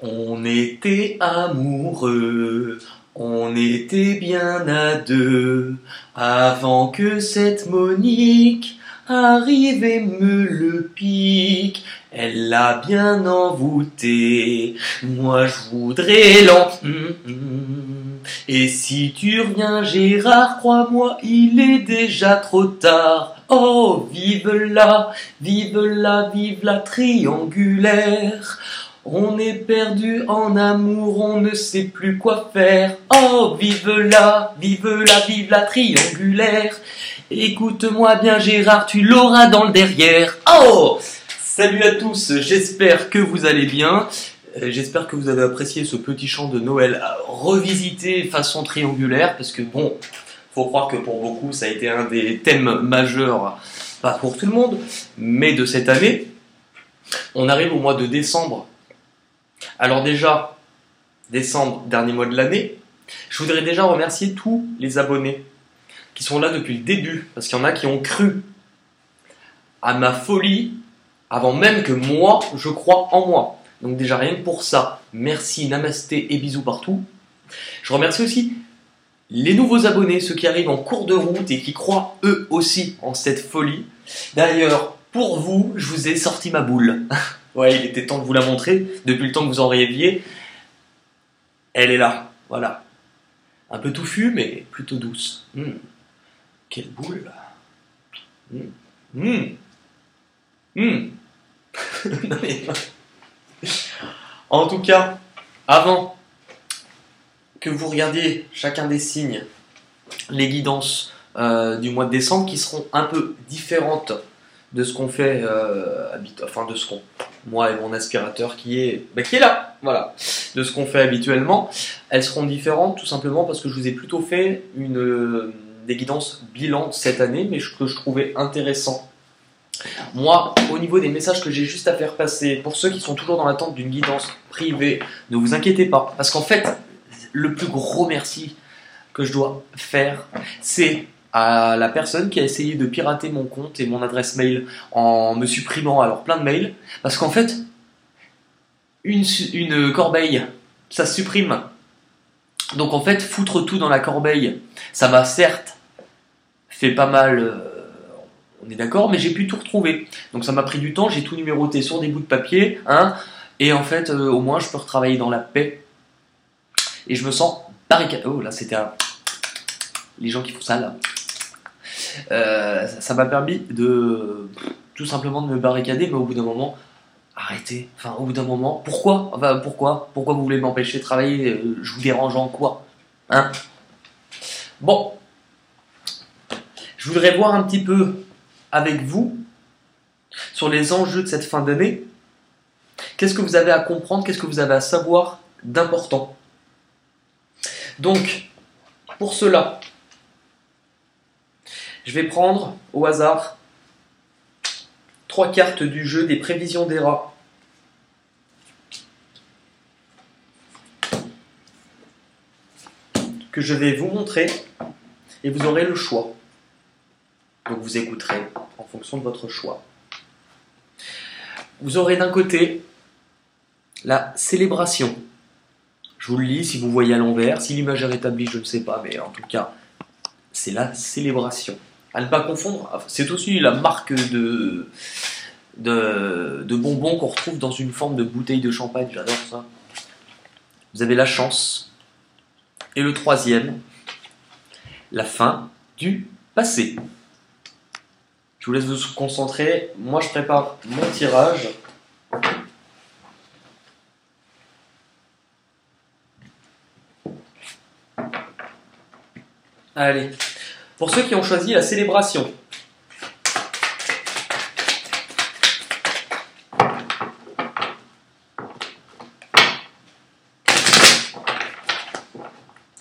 On était amoureux, on était bien à deux, avant que cette Monique arrive et me le pique. Elle l'a bien envoûté, moi je voudrais Et si tu reviens Gérard, crois-moi, il est déjà trop tard. Oh, vive la triangulaire. On est perdu en amour, on ne sait plus quoi faire. Oh, vive la triangulaire. Écoute-moi bien Gérard, tu l'auras dans le derrière. Oh! Salut à tous, j'espère que vous allez bien. J'espère que vous avez apprécié ce petit chant de Noël revisité façon triangulaire, parce que bon, faut croire que pour beaucoup ça a été un des thèmes majeurs, pas pour tout le monde, mais de cette année. On arrive au mois de décembre. Alors déjà, décembre, dernier mois de l'année, je voudrais déjà remercier tous les abonnés qui sont là depuis le début, parce qu'il y en a qui ont cru à ma folie avant même que moi, je crois en moi. Donc déjà rien que pour ça, merci, namasté et bisous partout. Je remercie aussi les nouveaux abonnés, ceux qui arrivent en cours de route et qui croient eux aussi en cette folie. D'ailleurs, pour vous, je vous ai sorti ma boule. Ouais, il était temps de vous la montrer, depuis le temps que vous en rêviez. Elle est là, voilà. Un peu touffue, mais plutôt douce. Quelle boule. Non, mais... En tout cas, avant que vous regardiez chacun des signes, les guidances du mois de décembre qui seront un peu différentes de ce qu'on fait, enfin de ce qu'on, moi et mon aspirateur qui est là, voilà, de ce qu'on fait habituellement, elles seront différentes tout simplement parce que je vous ai plutôt fait des guidances bilan cette année, mais que je trouvais intéressant. Moi, au niveau des messages que j'ai juste à faire passer, pour ceux qui sont toujours dans l'attente d'une guidance privée, ne vous inquiétez pas, parce qu'en fait, le plus gros merci que je dois faire, c'est à la personne qui a essayé de pirater mon compte et mon adresse mail en me supprimant alors plein de mails, parce qu'en fait, une corbeille, ça se supprime. Donc en fait, foutre tout dans la corbeille, ça m'a certes fait pas mal... on est d'accord, mais j'ai pu tout retrouver. Donc ça m'a pris du temps, j'ai tout numéroté sur des bouts de papier, hein, et en fait, au moins, je peux retravailler dans la paix. Et je me sens barricadé. Oh, là, c'était les gens qui font ça, là. Ça m'a permis de tout simplement de me barricader, mais au bout d'un moment, arrêtez. Enfin, au bout d'un moment, pourquoi vous voulez m'empêcher de travailler? Je vous dérange en quoi? Hein? Bon, je voudrais voir un petit peu avec vous sur les enjeux de cette fin d'année. Qu'est-ce que vous avez à comprendre? Qu'est-ce que vous avez à savoir d'important? Donc, pour cela, je vais prendre au hasard 3 cartes du jeu des prévisions des rats. Que je vais vous montrer et vous aurez le choix. Donc vous écouterez en fonction de votre choix. Vous aurez d'un côté la célébration. Je vous le lis si vous voyez à l'envers. Si l'image est rétablie, je ne sais pas, mais en tout cas, c'est la célébration. À ne pas confondre, c'est aussi la marque de bonbons qu'on retrouve dans une forme de bouteille de champagne. J'adore ça. Vous avez la chance. Et le troisième, la fin du passé. Je vous laisse vous concentrer. Moi, je prépare mon tirage. Allez. Pour ceux qui ont choisi la célébration.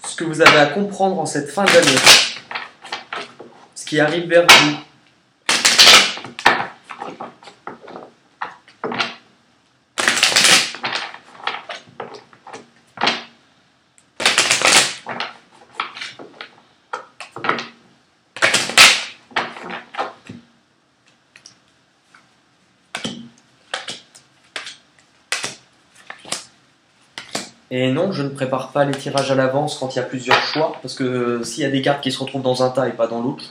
Ce que vous avez à comprendre en cette fin d'année. Ce qui arrive vers vous. Et non, je ne prépare pas les tirages à l'avance quand il y a plusieurs choix, parce que s'il y a des cartes qui se retrouvent dans un tas et pas dans l'autre,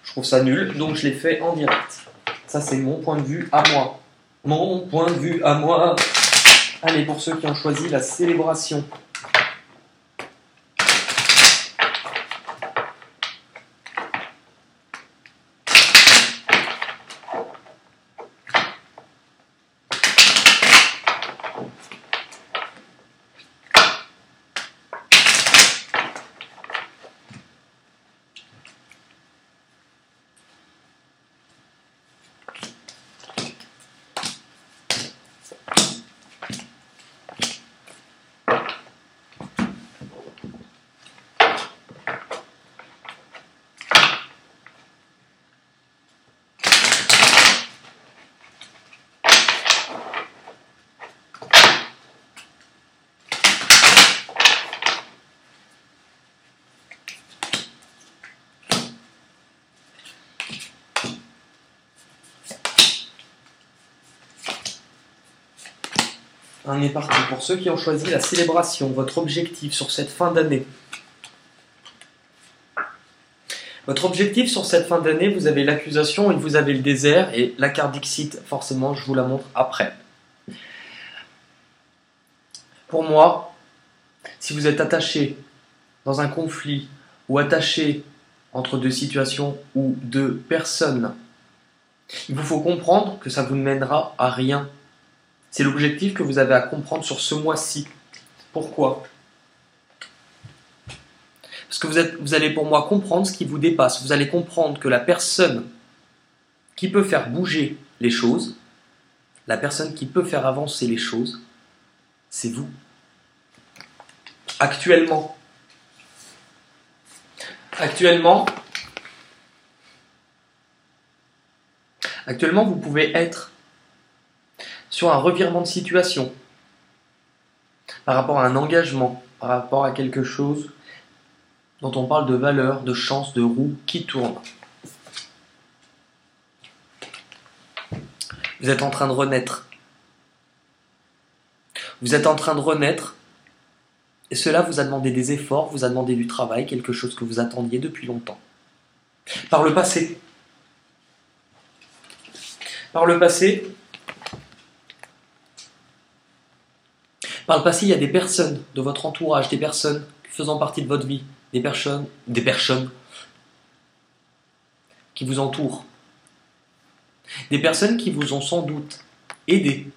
je trouve ça nul, donc je les fais en direct. Ça, c'est mon point de vue à moi. Mon point de vue à moi. Allez, pour ceux qui ont choisi la célébration. On est parti. Pour ceux qui ont choisi la célébration, votre objectif sur cette fin d'année. Votre objectif sur cette fin d'année, vous avez l'accusation et vous avez le désert. Et la carte Dixit, forcément, je vous la montre après. Pour moi, si vous êtes attaché dans un conflit ou attaché entre deux situations ou deux personnes, il vous faut comprendre que ça vous ne mènera à rien. C'est l'objectif que vous avez à comprendre sur ce mois-ci. Pourquoi ? Parce que vous allez pour moi comprendre ce qui vous dépasse. Vous allez comprendre que la personne qui peut faire bouger les choses, la personne qui peut faire avancer les choses, c'est vous. Actuellement, vous pouvez être sur un revirement de situation, par rapport à un engagement, par rapport à quelque chose dont on parle de valeur, de chance, de roue qui tourne. Vous êtes en train de renaître. Vous êtes en train de renaître et cela vous a demandé des efforts, vous a demandé du travail, quelque chose que vous attendiez depuis longtemps. Par le passé, il y a des personnes de votre entourage, des personnes faisant partie de votre vie, des personnes qui vous entourent, des personnes qui vous ont sans doute aidé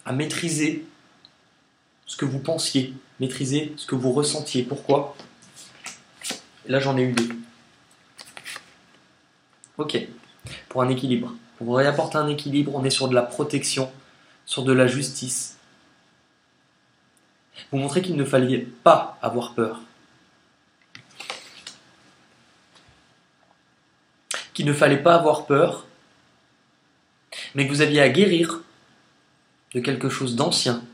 à maîtriser ce que vous pensiez, maîtriser ce que vous ressentiez. Pourquoi ? Et là, j'en ai eu deux. Ok, pour un équilibre. Pour vous réapporter un équilibre, on est sur de la protection, sur de la justice. Vous montrez qu'il ne fallait pas avoir peur. Qu'il ne fallait pas avoir peur, mais que vous aviez à guérir de quelque chose d'ancien,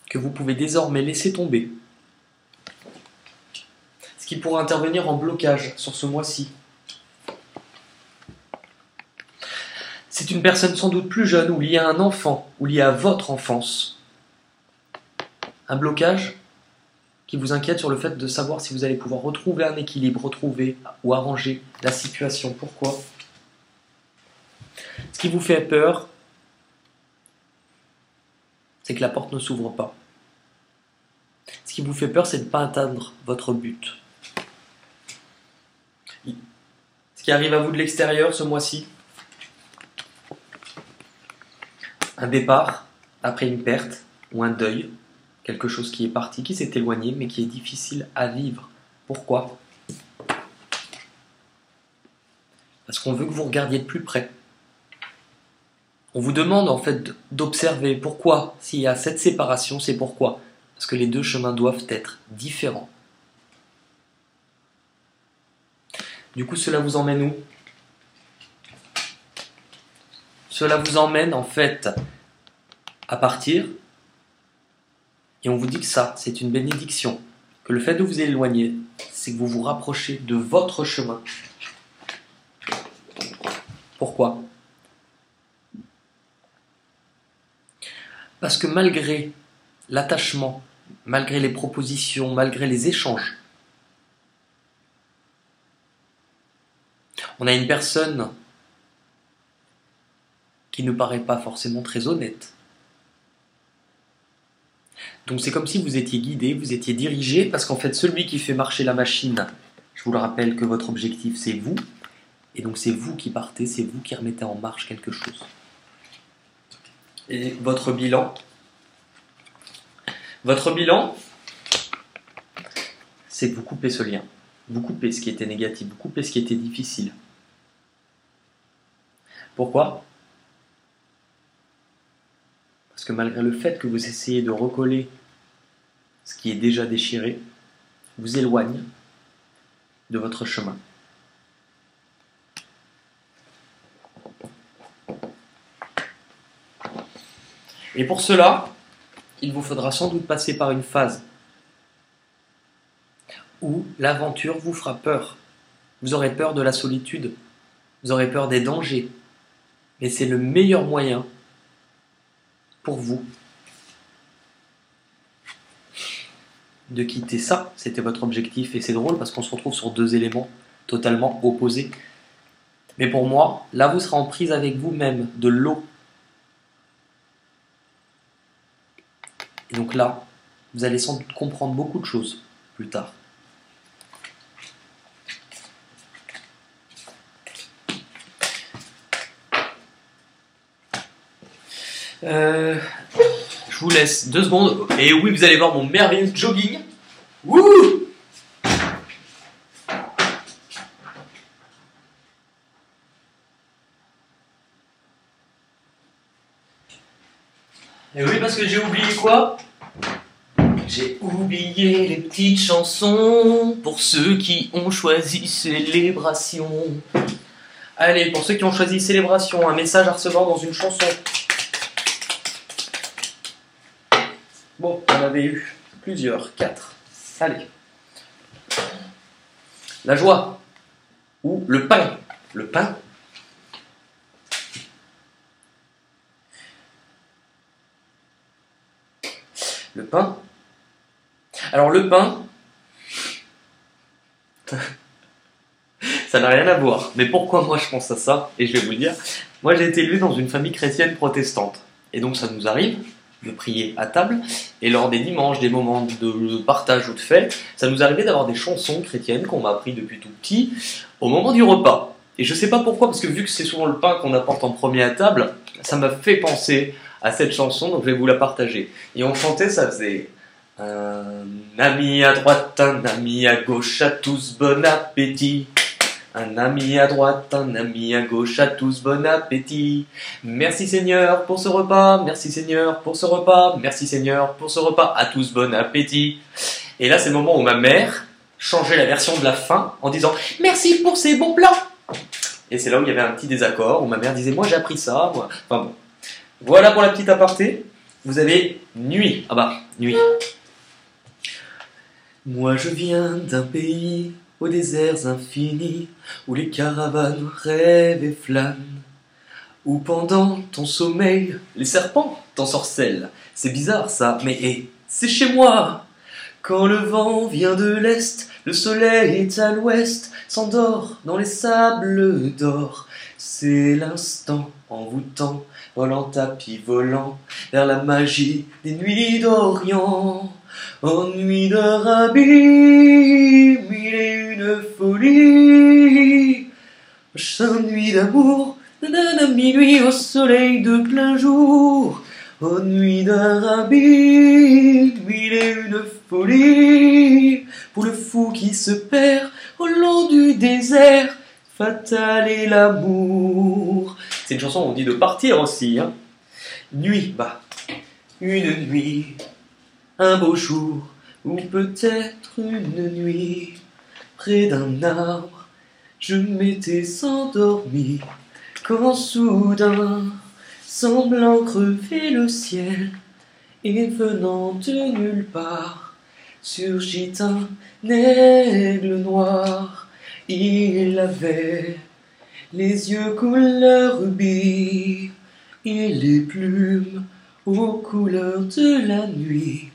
que vous pouvez désormais laisser tomber. Ce qui pourrait intervenir en blocage sur ce mois-ci. C'est une personne sans doute plus jeune ou liée à un enfant, ou liée à votre enfance. Un blocage qui vous inquiète sur le fait de savoir si vous allez pouvoir retrouver un équilibre, retrouver ou arranger la situation. Pourquoi ? Ce qui vous fait peur, c'est que la porte ne s'ouvre pas. Ce qui vous fait peur, c'est de ne pas atteindre votre but. Ce qui arrive à vous de l'extérieur ce mois-ci, un départ après une perte ou un deuil, quelque chose qui est parti, qui s'est éloigné, mais qui est difficile à vivre. Pourquoi ? Parce qu'on veut que vous regardiez de plus près. On vous demande en fait d'observer pourquoi. S'il y a cette séparation, c'est pourquoi. Parce que les deux chemins doivent être différents. Du coup, cela vous emmène où ? Cela vous emmène en fait à partir, et on vous dit que ça, c'est une bénédiction. Que le fait de vous éloigner, c'est que vous vous rapprochez de votre chemin. Pourquoi ? Parce que malgré l'attachement, malgré les propositions, malgré les échanges, on a une personne qui ne paraît pas forcément très honnête. Donc c'est comme si vous étiez guidé, vous étiez dirigé, parce qu'en fait celui qui fait marcher la machine, je vous le rappelle que votre objectif c'est vous, et donc c'est vous qui partez, c'est vous qui remettez en marche quelque chose. Et votre bilan, c'est que vous coupez ce lien, vous coupez ce qui était négatif, vous coupez ce qui était difficile. Pourquoi ? Parce que malgré le fait que vous essayez de recoller ce qui est déjà déchiré, vous éloigne de votre chemin. Et pour cela, il vous faudra sans doute passer par une phase où l'aventure vous fera peur. Vous aurez peur de la solitude, vous aurez peur des dangers, mais c'est le meilleur moyen pour vous de quitter ça. C'était votre objectif et c'est drôle parce qu'on se retrouve sur deux éléments totalement opposés. Mais pour moi, là vous serez en prise avec vous-même, de l'eau. Et donc là, vous allez sans doute comprendre beaucoup de choses plus tard. Je vous laisse 2 secondes. Et oui, vous allez voir mon merveilleux jogging. Wouh! Et oui, parce que j'ai oublié quoi? J'ai oublié les petites chansons pour ceux qui ont choisi Célébration. Allez, pour ceux qui ont choisi Célébration, un message à recevoir dans une chanson. Bon, on avait eu plusieurs, 4. Allez. La joie. Ou le pain. Le pain. Le pain. Alors le pain, ça n'a rien à voir. Mais pourquoi moi je pense à ça? Et je vais vous le dire. Moi j'ai été élevé dans une famille chrétienne protestante. Et donc ça nous arrive de prier à table. Et lors des dimanches, des moments de partage ou de fête, ça nous arrivait d'avoir des chansons chrétiennes qu'on m'a appris depuis tout petit au moment du repas. Et je sais pas pourquoi, parce que vu que c'est souvent le pain qu'on apporte en premier à table, ça m'a fait penser à cette chanson, donc je vais vous la partager. Et on chantait, ça faisait... Un ami à droite, un ami à gauche, à tous bon appétit. Un ami à droite, un ami à gauche, à tous bon appétit. Merci Seigneur pour ce repas, merci Seigneur pour ce repas, merci Seigneur pour ce repas, à tous bon appétit. Et là c'est le moment où ma mère changeait la version de la fin en disant merci pour ces bons plats. Et c'est là où il y avait un petit désaccord, où ma mère disait moi j'ai appris ça, moi. Enfin bon. Voilà pour la petite aparté. Vous avez nuit. Ah bah, nuit. Moi je viens d'un pays aux déserts infinis, où les caravanes rêvent et flânent, où pendant ton sommeil, les serpents t'ensorcellent. C'est bizarre ça, mais c'est chez moi. Quand le vent vient de l'est, le soleil est à l'ouest, s'endort dans les sables d'or. C'est l'instant envoûtant, volant tapis volant, vers la magie des nuits d'Orient. En nuit d'Arabie, mille et une folie. Chaque nuit d'amour, nanana, minuit au soleil de plein jour. En nuit d'Arabie, mille et une folie. Pour le fou qui se perd au long du désert, fatal est l'amour. C'est une chanson où on dit de partir aussi, hein. Nuit, bah, une nuit. Un beau jour, ou peut-être une nuit, près d'un arbre, je m'étais endormi, quand soudain, semblant crever le ciel, et venant de nulle part, surgit un aigle noir. Il avait les yeux couleur rubis, et les plumes aux couleurs de la nuit.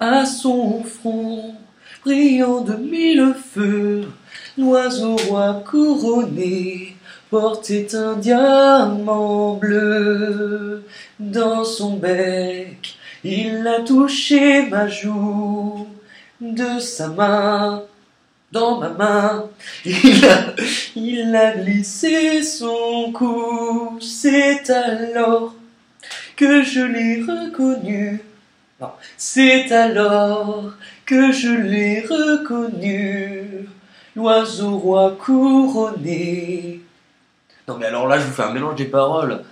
À son front, brillant de mille feux, l'oiseau roi couronné portait un diamant bleu. Dans son bec, il a touché ma joue, de sa main dans ma main, il a glissé son cou. C'est alors que je l'ai reconnu. Non, c'est alors que je l'ai reconnu, l'oiseau roi couronné. Non mais alors là je vous fais un mélange des paroles.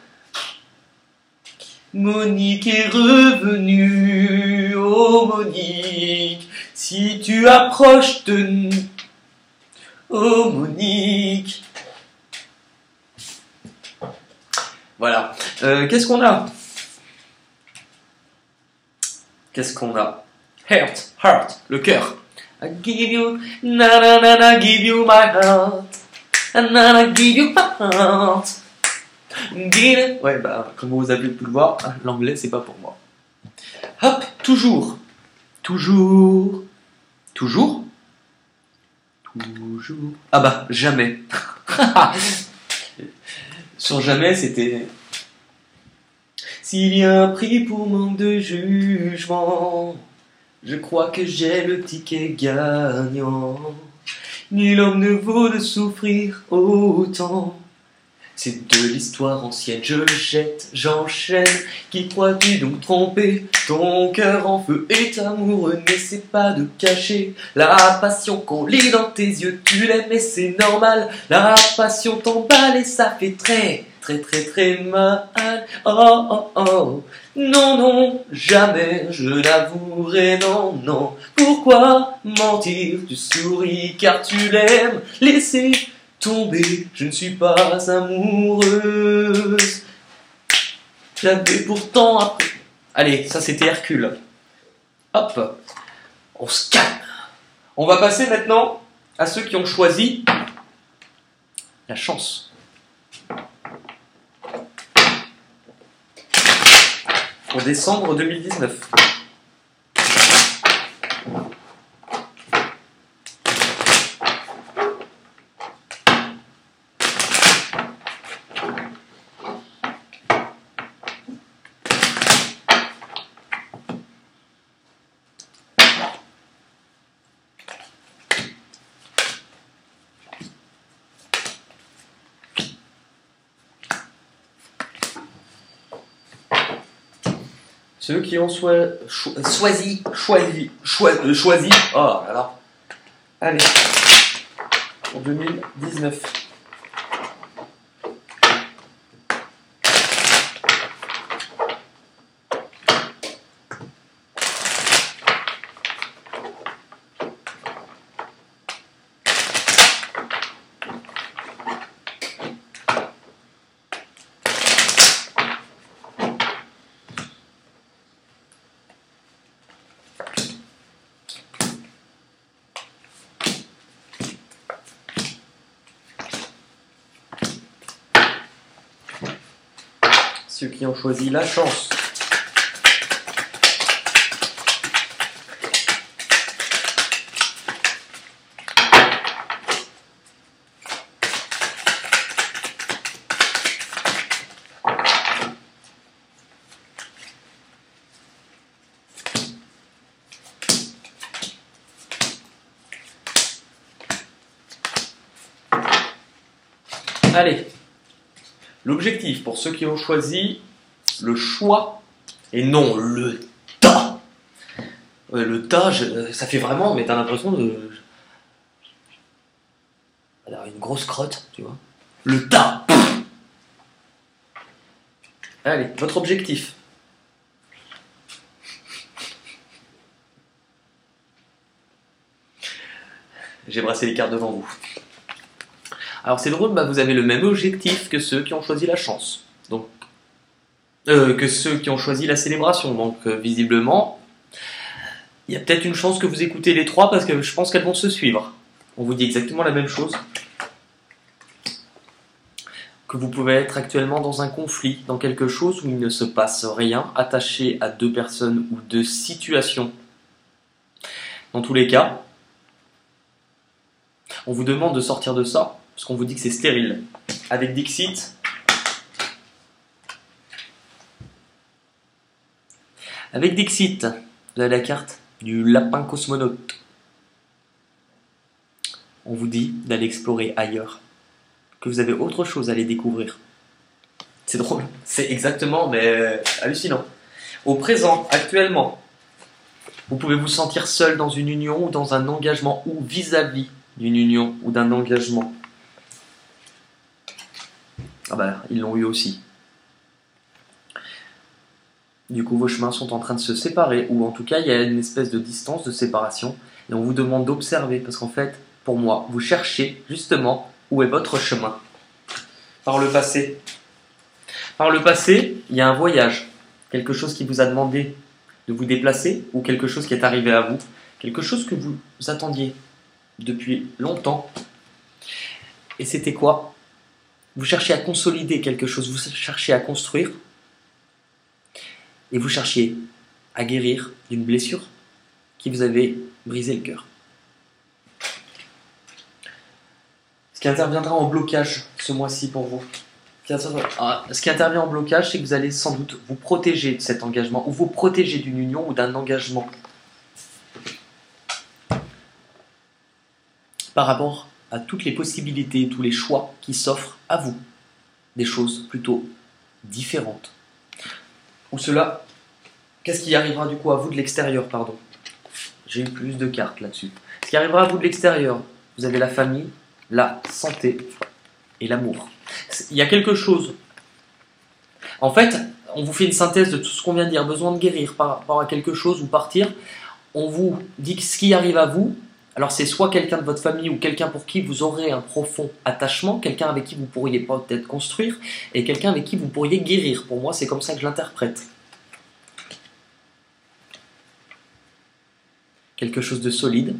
Monique est revenue, oh Monique, si tu approches de nous, oh Monique. Voilà. Qu'est-ce qu'on a? Qu'est-ce qu'on a? Heart, le cœur. I give you, na na na na, give you my heart, na na, give you my heart. Ouais, bah, comme vous avez pu le voir, l'anglais c'est pas pour moi. Hop, toujours. Ah bah, jamais. Sur jamais, c'était. S'il y a un prix pour manque de jugement, je crois que j'ai le ticket gagnant. Nul homme ne vaut de souffrir autant. C'est de l'histoire ancienne, je jette, j'enchaîne. Qui crois-tu donc tromper? Ton cœur en feu est amoureux, n'essaie pas de cacher la passion qu'on lit dans tes yeux. Tu l'aimes et c'est normal, la passion t'emballe et ça fait très mal. Oh oh oh, non non, jamais je n'avouerai non non. Pourquoi mentir? Tu souris car tu l'aimes. Laissez tomber, je ne suis pas amoureuse. J'avais pourtant appris. Allez, ça c'était Hercule. Hop, on se calme. On va passer maintenant à ceux qui ont choisi la chance. Pour décembre 2019. Ceux qui ont choisi, oh là là, allez, pour 2019. Ceux qui ont choisi la chance. Allez. L'objectif pour ceux qui ont choisi le choix et non le tas. Le tas, ça fait vraiment, mais t'as l'impression de. Alors, une grosse crotte, tu vois. Le tas. Allez, votre objectif. J'ai brassé les cartes devant vous. Alors c'est drôle, bah, vous avez le même objectif que ceux qui ont choisi la chance. Donc, que ceux qui ont choisi la célébration. Donc visiblement, il y a peut-être une chance que vous écoutez les trois parce que je pense qu'elles vont se suivre. On vous dit exactement la même chose. Que vous pouvez être actuellement dans un conflit, dans quelque chose où il ne se passe rien, attaché à deux personnes ou deux situations Dans tous les cas, on vous demande de sortir de ça, parce qu'on vous dit que c'est stérile. Avec Dixit, vous avez la carte du lapin cosmonaute. On vous dit d'aller explorer ailleurs, que vous avez autre chose à aller découvrir. C'est drôle, c'est exactement, mais hallucinant. Au présent, actuellement, vous pouvez vous sentir seul dans une union ou dans un engagement ou vis-à-vis d'une union ou d'un engagement. Ah bah, ils l'ont eu aussi. Du coup, vos chemins sont en train de se séparer, ou en tout cas, il y a une espèce de distance de séparation, et on vous demande d'observer, parce qu'en fait, pour moi, vous cherchez justement où est votre chemin. Par le passé. Par le passé, il y a un voyage, quelque chose qui vous a demandé de vous déplacer, ou quelque chose qui est arrivé à vous, quelque chose que vous attendiez depuis longtemps. Et c'était quoi? Vous cherchiez à consolider quelque chose, vous cherchiez à construire, et vous cherchiez à guérir d'une blessure qui vous avait brisé le cœur. Ce qui interviendra en blocage ce mois-ci pour vous. Ce qui intervient en blocage, c'est que vous allez sans doute vous protéger de cet engagement, ou vous protéger d'une union ou d'un engagement. Par rapport à toutes les possibilités, tous les choix qui s'offrent à vous. Des choses plutôt différentes. Ou cela, qu'est-ce qui arrivera du coup à vous de l'extérieur, pardon. J'ai eu plus de cartes là-dessus. Ce qui arrivera à vous de l'extérieur, vous avez la famille, la santé et l'amour. Il y a quelque chose. En fait, on vous fait une synthèse de tout ce qu'on vient de dire. Besoin de guérir par rapport à quelque chose ou partir. On vous dit que ce qui arrive à vous, alors c'est soit quelqu'un de votre famille ou quelqu'un pour qui vous aurez un profond attachement, quelqu'un avec qui vous pourriez peut-être construire, et quelqu'un avec qui vous pourriez guérir. Pour moi, c'est comme ça que je l'interprète. Quelque chose de solide,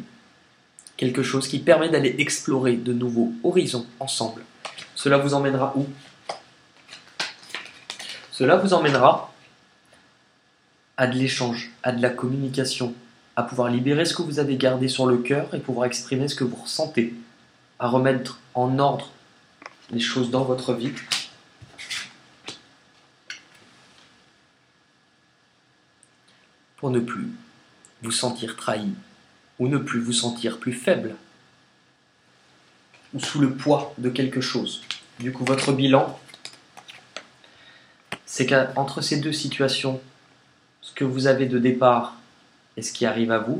quelque chose qui permet d'aller explorer de nouveaux horizons ensemble. Cela vous emmènera où? Cela vous emmènera à de l'échange, à de la communication, à pouvoir libérer ce que vous avez gardé sur le cœur et pouvoir exprimer ce que vous ressentez, à remettre en ordre les choses dans votre vie. Pour ne plus vous sentir trahi, ou ne plus vous sentir plus faible, ou sous le poids de quelque chose. Du coup, votre bilan, c'est qu'entre ces deux situations, ce que vous avez de départ et ce qui arrive à vous,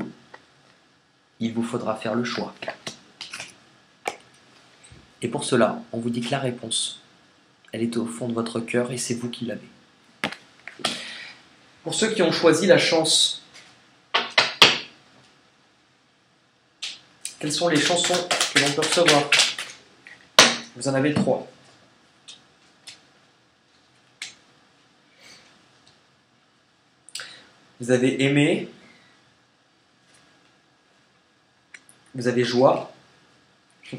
il vous faudra faire le choix. Et pour cela, on vous dit que la réponse, elle est au fond de votre cœur et c'est vous qui l'avez. Pour ceux qui ont choisi la chance, quelles sont les chansons que l'on peut recevoir? Vous en avez 3. Vous avez aimé, vous avez joie, et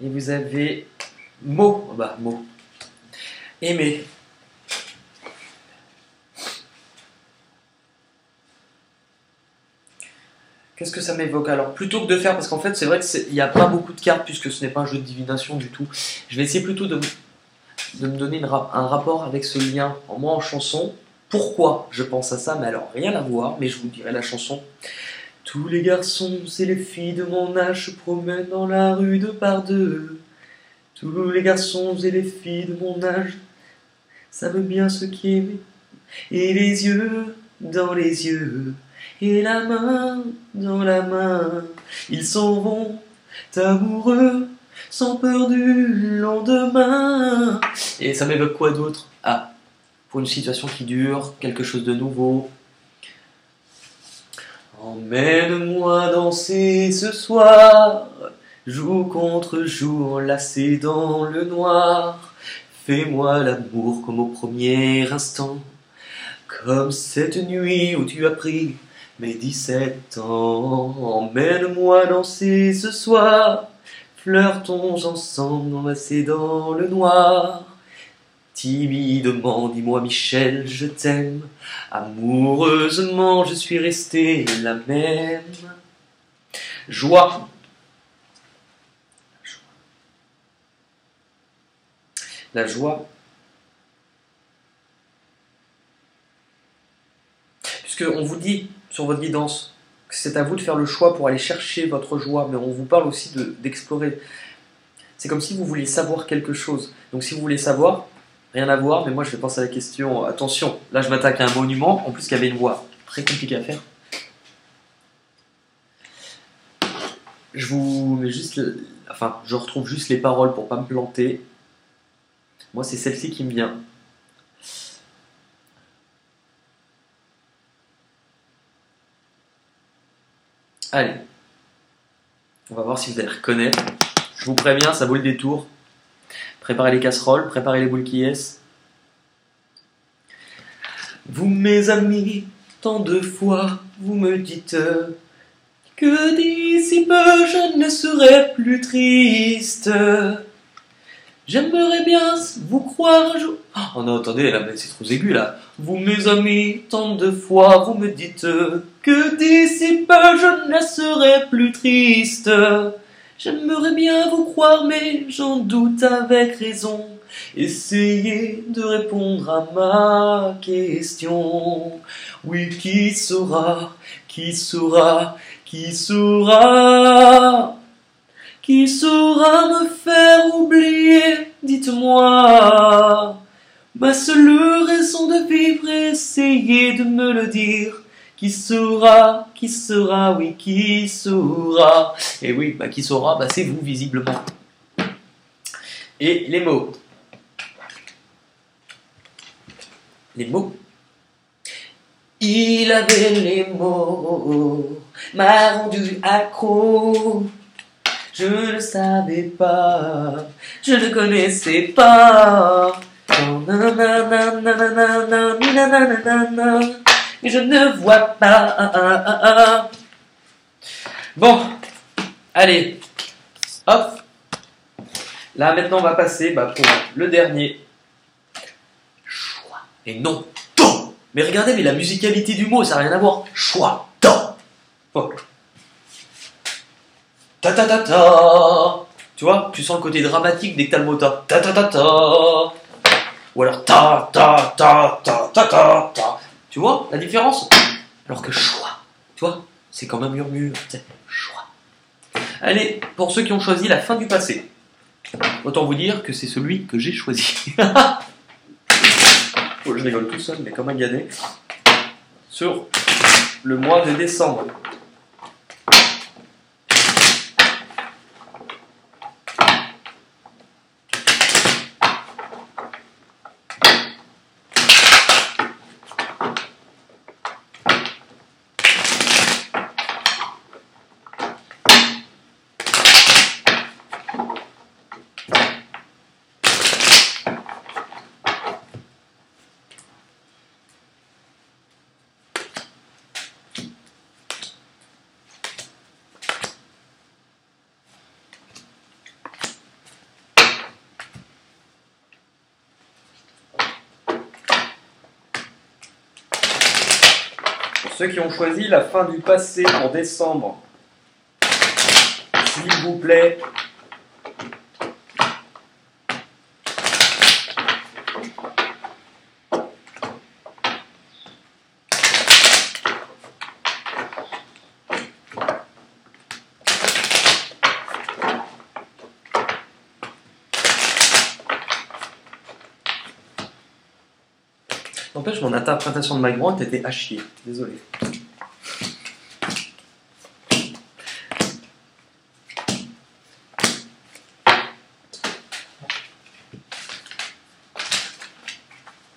vous avez mot, mot, aimer. Qu'est-ce que ça m'évoque? Alors, plutôt que de faire, parce qu'en fait, c'est vrai qu'il n'y a pas beaucoup de cartes, puisque ce n'est pas un jeu de divination du tout, je vais essayer plutôt de me donner un rapport avec ce lien, moi en chanson. Pourquoi je pense à ça? Mais alors, rien à voir, mais je vous dirai la chanson. Tous les garçons et les filles de mon âge se promènent dans la rue deux par deux. Tous les garçons et les filles de mon âge savent bien ce qui est. Et les yeux dans les yeux, et la main dans la main, ils seront amoureux sans peur du lendemain. Et ça m'évoque quoi d'autre? Ah, pour une situation qui dure, quelque chose de nouveau. Emmène-moi danser ce soir, jour contre jour, enlacé dans le noir. Fais-moi l'amour comme au premier instant, comme cette nuit où tu as pris mes 17 ans. Emmène-moi danser ce soir, flirtons ensemble, enlacés dans le noir. Timidement, dis-moi Michel, je t'aime. Amoureusement, je suis restée la même. Joie. La joie. Puisque on vous dit sur votre guidance que c'est à vous de faire le choix pour aller chercher votre joie, mais on vous parle aussi d'explorer. C'est comme si vous vouliez savoir quelque chose. Donc si vous voulez savoir, rien à voir, mais moi je vais penser à la question, attention, là je m'attaque à un monument, en plus qu'il y avait une voix très compliquée à faire. Je vous mets juste, enfin je retrouve juste les paroles pour pas me planter. Moi c'est celle-ci qui me vient. Allez, on va voir si vous allez reconnaître. Je vous préviens, ça vaut le détour. Préparez les casseroles, préparez les boules qui est. Vous mes amis, tant de fois vous me dites que d'ici peu je ne serai plus triste. J'aimerais bien vous croire un jour. Oh non, attendez, là, c'est trop aigu là. Vous mes amis, tant de fois vous me dites que d'ici peu je ne serai plus triste. J'aimerais bien vous croire, mais j'en doute avec raison. Essayez de répondre à ma question. Oui, qui saura, qui saura, qui saura, qui saura me faire oublier, dites-moi. Ma seule raison de vivre, essayez de me le dire. Qui saura, oui, qui saura. Et oui, bah, qui saura, bah, c'est vous, visiblement. Et les mots. Les mots. Il avait les mots, m'a rendu accro. Je ne savais pas, je ne connaissais pas. Mais je ne vois pas. Bon, allez, hop. Là maintenant on va passer pour le dernier. Choix. Et non, temps. Mais regardez, mais la musicalité du mot, ça n'a rien à voir. Choix, temps. Oh. Ta ta ta ta. Tu vois, tu sens le côté dramatique dès que t'as le mot ta ta ta ta ta. Ou alors ta ta ta ta ta ta ta. Tu vois la différence? Alors que choix, tu vois, c'est comme un murmure, c'est choix. Allez, pour ceux qui ont choisi la fin du passé, autant vous dire que c'est celui que j'ai choisi. Je rigole tout seul, mais comme un gadet. Sur le mois de décembre. Ceux qui ont choisi la fin du passé en décembre, s'il vous plaît. N'empêche, mon interprétation de Magron était à chier. Désolé.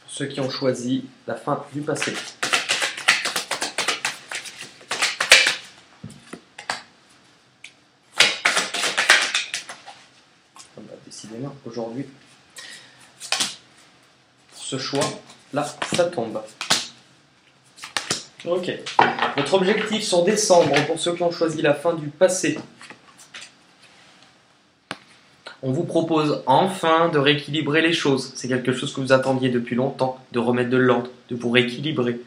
Ceux qui ont choisi la fin du passé. Décidément, aujourd'hui, pour ce choix, là, ça tombe. Ok. Votre objectif sur décembre, pour ceux qui ont choisi la fin du passé. On vous propose enfin de rééquilibrer les choses. C'est quelque chose que vous attendiez depuis longtemps, de remettre de l'ordre, de vous rééquilibrer.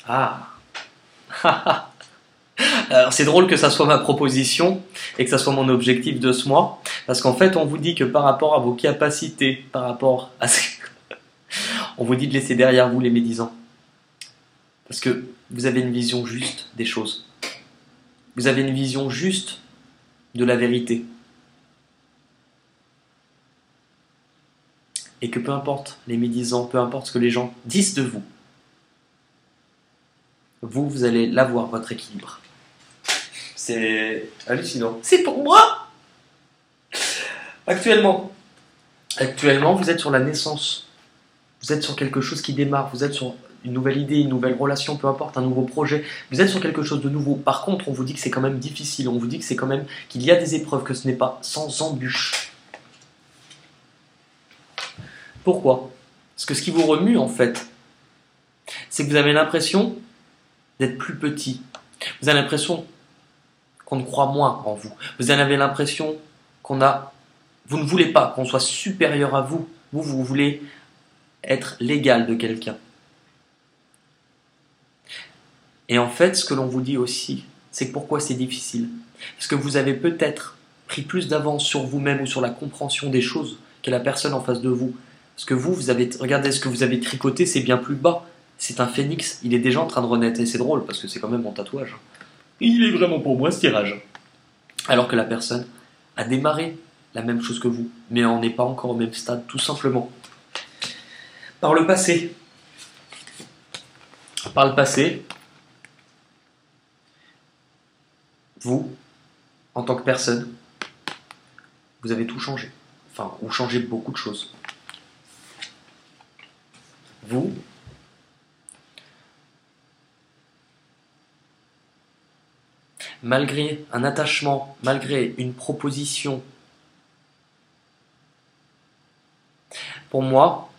Ah. Alors c'est drôle que ça soit ma proposition et que ça soit mon objectif de ce mois, parce qu'en fait on vous dit que par rapport à vos capacités, par rapport à on vous dit de laisser derrière vous les médisants. Parce que vous avez une vision juste des choses. Vous avez une vision juste de la vérité. Et que peu importe les médisants, peu importe ce que les gens disent de vous, vous allez l'avoir, votre équilibre. C'est hallucinant. C'est pour moi. Actuellement, vous êtes sur la naissance. Vous êtes sur quelque chose qui démarre. Vous êtes sur une nouvelle idée, une nouvelle relation, peu importe, un nouveau projet. Vous êtes sur quelque chose de nouveau. Par contre, on vous dit que c'est quand même difficile. On vous dit que c'est quand même qu'il y a des épreuves, que ce n'est pas sans embûches. Pourquoi? Parce que ce qui vous remue, en fait, c'est que vous avez l'impression d'être plus petit. Vous avez l'impression qu'on ne croit moins en vous. Vous en avez l'impression vous ne voulez pas qu'on soit supérieur à vous. Vous voulez être l'égal de quelqu'un. Et en fait, ce que l'on vous dit aussi, c'est que pourquoi c'est difficile. Parce que vous avez peut-être pris plus d'avance sur vous-même ou sur la compréhension des choses que la personne en face de vous. Parce que vous avez, regardez ce que vous avez tricoté, c'est bien plus bas. C'est un phénix, il est déjà en train de renaître. Et c'est drôle, parce que c'est quand même mon tatouage. Il est vraiment pour moi ce tirage. Alors que la personne a démarré la même chose que vous, mais on n'est pas encore au même stade, tout simplement. Par le passé, vous, en tant que personne, vous avez tout changé. Enfin, ou changé beaucoup de choses. Vous, malgré un attachement, malgré une proposition, pour moi,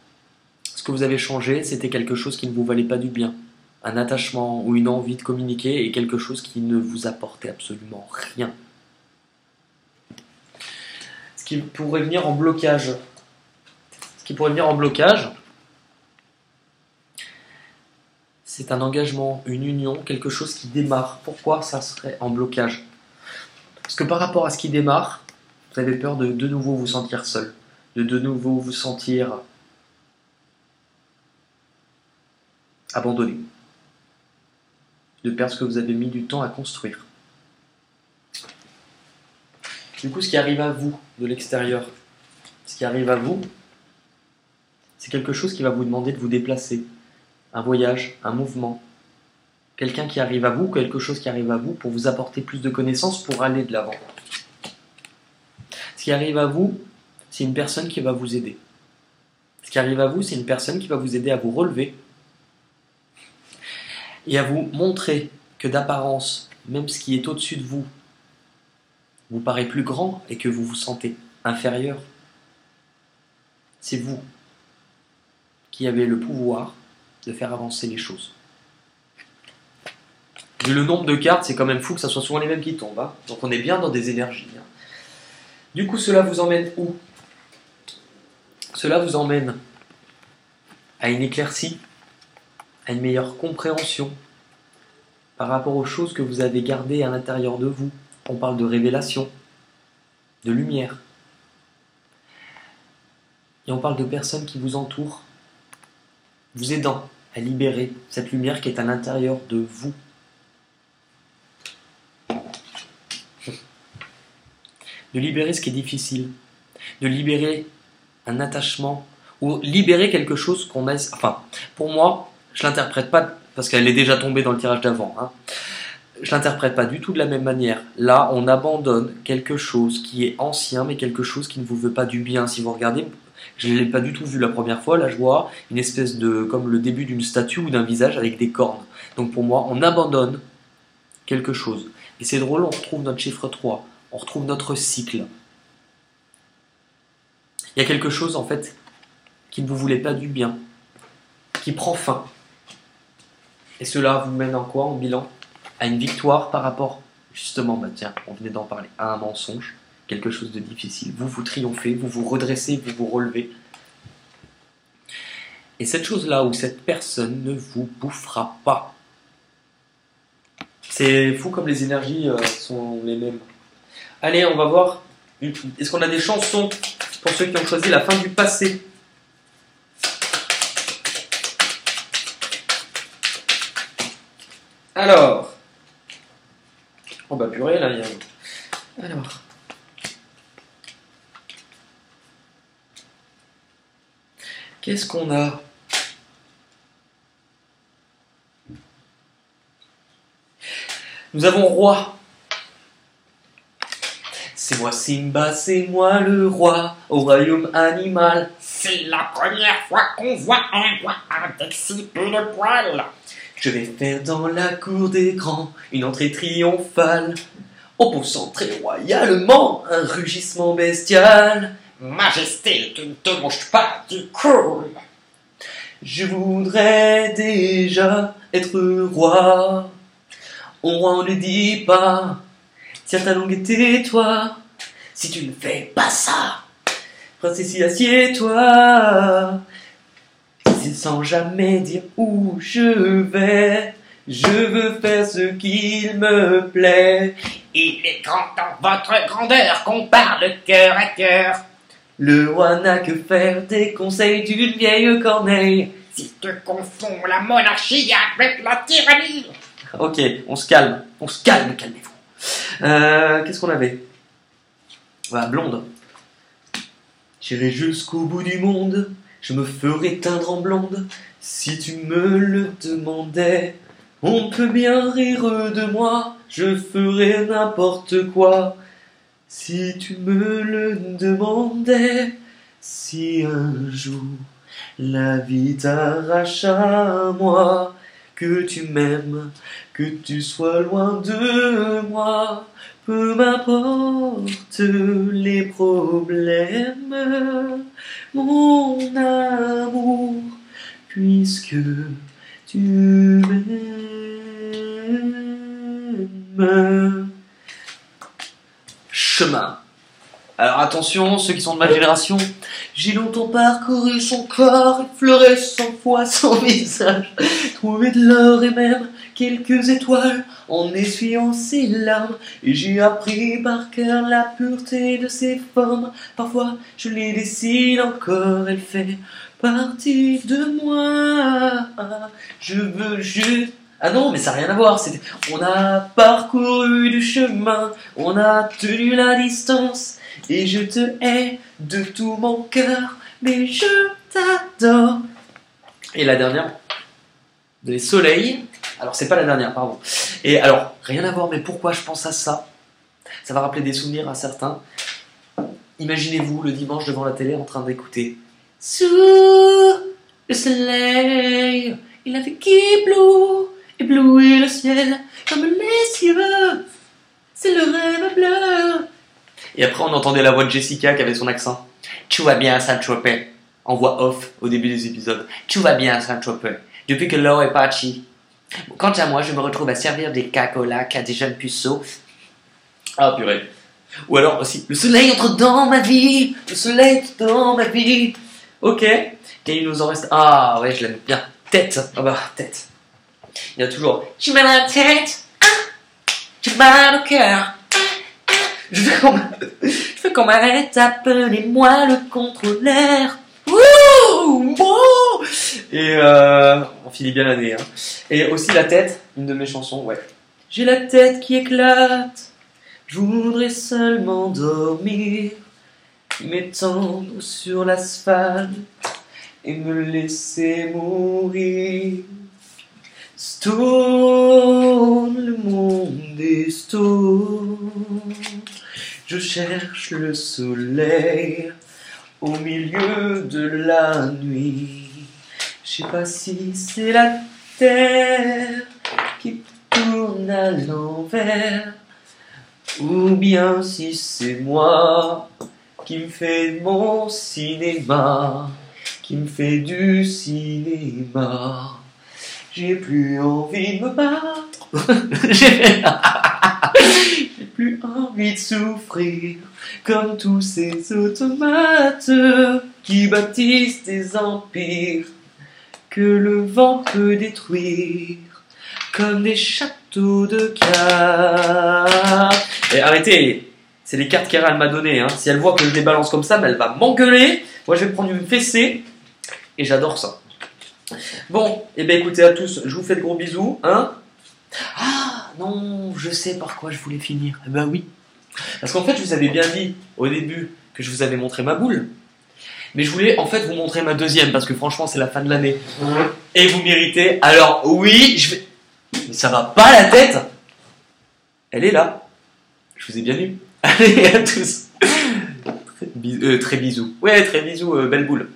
ce que vous avez changé, c'était quelque chose qui ne vous valait pas du bien. Un attachement ou une envie de communiquer et quelque chose qui ne vous apportait absolument rien. Ce qui pourrait venir en blocage. C'est un engagement, une union, quelque chose qui démarre. Pourquoi ça serait en blocage? Parce que par rapport à ce qui démarre, vous avez peur de nouveau vous sentir seul, de nouveau vous sentir abandonné, de perdre ce que vous avez mis du temps à construire. Du coup, ce qui arrive à vous de l'extérieur, ce qui arrive à vous, c'est quelque chose qui va vous demander de vous déplacer. Un voyage, un mouvement, quelqu'un qui arrive à vous, quelque chose qui arrive à vous pour vous apporter plus de connaissances pour aller de l'avant. Ce qui arrive à vous, c'est une personne qui va vous aider. Ce qui arrive à vous, c'est une personne qui va vous aider à vous relever et à vous montrer que d'apparence, même ce qui est au-dessus de vous, vous paraît plus grand et que vous vous sentez inférieur. C'est vous qui avez le pouvoir de faire avancer les choses. Vu le nombre de cartes, c'est quand même fou que ça soit souvent les mêmes qui tombent. Hein. Donc on est bien dans des énergies. Hein. Du coup, cela vous emmène où? Cela vous emmène à une éclaircie, à une meilleure compréhension par rapport aux choses que vous avez gardées à l'intérieur de vous. On parle de révélation, de lumière. Et on parle de personnes qui vous entourent, vous aidant à libérer cette lumière qui est à l'intérieur de vous. De libérer ce qui est difficile, de libérer un attachement, ou libérer quelque chose qu'on a... Enfin, pour moi, je ne l'interprète pas, parce qu'elle est déjà tombée dans le tirage d'avant, hein. Je ne l'interprète pas du tout de la même manière. Là, on abandonne quelque chose qui est ancien, mais quelque chose qui ne vous veut pas du bien. Si vous regardez, je ne l'ai pas du tout vu la première fois, là je vois une espèce de... comme le début d'une statue ou d'un visage avec des cornes. Donc pour moi, on abandonne quelque chose. Et c'est drôle, on retrouve notre chiffre 3, on retrouve notre cycle. Il y a quelque chose en fait qui ne vous voulait pas du bien, qui prend fin. Et cela vous mène en quoi, en bilan? À une victoire par rapport Justement, bah tiens, on venait d'en parler, à un mensonge, quelque chose de difficile. Vous, vous triomphez, vous vous redressez, vous vous relevez. Et cette chose-là où cette personne ne vous bouffera pas. C'est fou comme les énergies sont les mêmes. Allez, on va voir. Est-ce qu'on a des chansons pour ceux qui ont choisi la fin du passé? Alors. Oh bah purée, là, il y a... Alors. Qu'est-ce qu'on a? Nous avons roi. C'est moi Simba, c'est moi le roi, au royaume animal. C'est la première fois qu'on voit un roi avec si peu de poils. Je vais faire dans la cour des grands une entrée triomphale, en poussant très royalement un rugissement bestial. Majesté, tu ne te bouges pas du cou. Je voudrais déjà être roi. Au roi on ne dit pas, tiens ta langue et tais-toi. Si tu ne fais pas ça, princesse, assieds-toi. Sans jamais dire où je vais, je veux faire ce qu'il me plaît. Il est grand dans votre grandeur qu'on parle cœur à cœur. Le roi n'a que faire des conseils d'une vieille corneille. Si tu confonds la monarchie avec la tyrannie. Ok, on se calme, calmez-vous. Qu'est-ce qu'on avait? Voilà, blonde. J'irai jusqu'au bout du monde, je me ferai teindre en blonde, si tu me le demandais. On peut bien rire de moi, je ferai n'importe quoi, si tu me le demandais. Si un jour la vie t'arrache à moi, que tu m'aimes, que tu sois loin de moi, peu m'importe les problèmes, mon amour, puisque tu m'aimes. Chemin. Alors attention, ceux qui sont de ma génération, j'ai longtemps parcouru son corps, effleuré 100 fois son visage, trouvé de l'or et même quelques étoiles en essuyant ses larmes, et j'ai appris par cœur la pureté de ses formes. Parfois je les dessine encore, elle fait partie de moi. Je veux juste... Ah non, mais ça n'a rien à voir, c'était... On a parcouru du chemin, on a tenu la distance, et je te hais de tout mon cœur, mais je t'adore. Et la dernière, les soleils. Alors c'est pas la dernière, pardon. Et alors, rien à voir, mais pourquoi je pense à ça? Ça va rappeler des souvenirs à certains. Imaginez-vous le dimanche devant la télé en train d'écouter sous le soleil, il a fait éblouir le ciel comme les cieux. C'est le rêve bleu. Et après, on entendait la voix de Jessica qui avait son accent. Tu vas bien, Saint-Tropez. En voix off au début des épisodes. Tu vas bien, Saint-Tropez. Depuis que l'eau est partie. Quant à moi, je me retrouve à servir des cacolacs à des jeunes puceaux. Ah, purée. Ou alors aussi, le soleil entre dans ma vie. Le soleil entre dans ma vie. Ok. Et il nous en reste. Ah, ouais, je l'aime bien. Tête. Ah bah, tête. Il y a toujours. Tu m'as la tête. Tu m'as le cœur. Je fais comme arrête, appelez-moi le contrôleur. Wouh, wow. Et on finit bien l'année. Hein. Et aussi la tête, une de mes chansons, ouais. J'ai la tête qui éclate, je voudrais seulement dormir, m'étendre sur l'asphalte et me laisser mourir. Stone, le monde est stone. Je cherche le soleil au milieu de la nuit. Je sais pas si c'est la terre qui tourne à l'envers, ou bien si c'est moi qui me fais mon cinéma, qui me fait du cinéma. J'ai plus envie de me battre J'ai plus envie de souffrir comme tous ces automates qui bâtissent des empires que le vent peut détruire comme des châteaux de cartes. Et arrêtez, c'est les cartes qu'elle m'a données. Hein. Si elle voit que je les balance comme ça, mais elle va m'engueuler. Moi, je vais prendre une fessée et j'adore ça. Bon, et bien écoutez à tous, je vous fais de gros bisous. Hein. Ah non, je sais par quoi je voulais finir. Eh ben oui. Parce qu'en fait, je vous avais bien dit au début que je vous avais montré ma boule. Mais je voulais en fait vous montrer ma deuxième parce que franchement, c'est la fin de l'année. Et vous méritez. Alors oui, je vais... Mais ça va pas la tête. Elle est là. Je vous ai bien eu. Allez à tous. Très bisous. Ouais, très bisous, belle boule.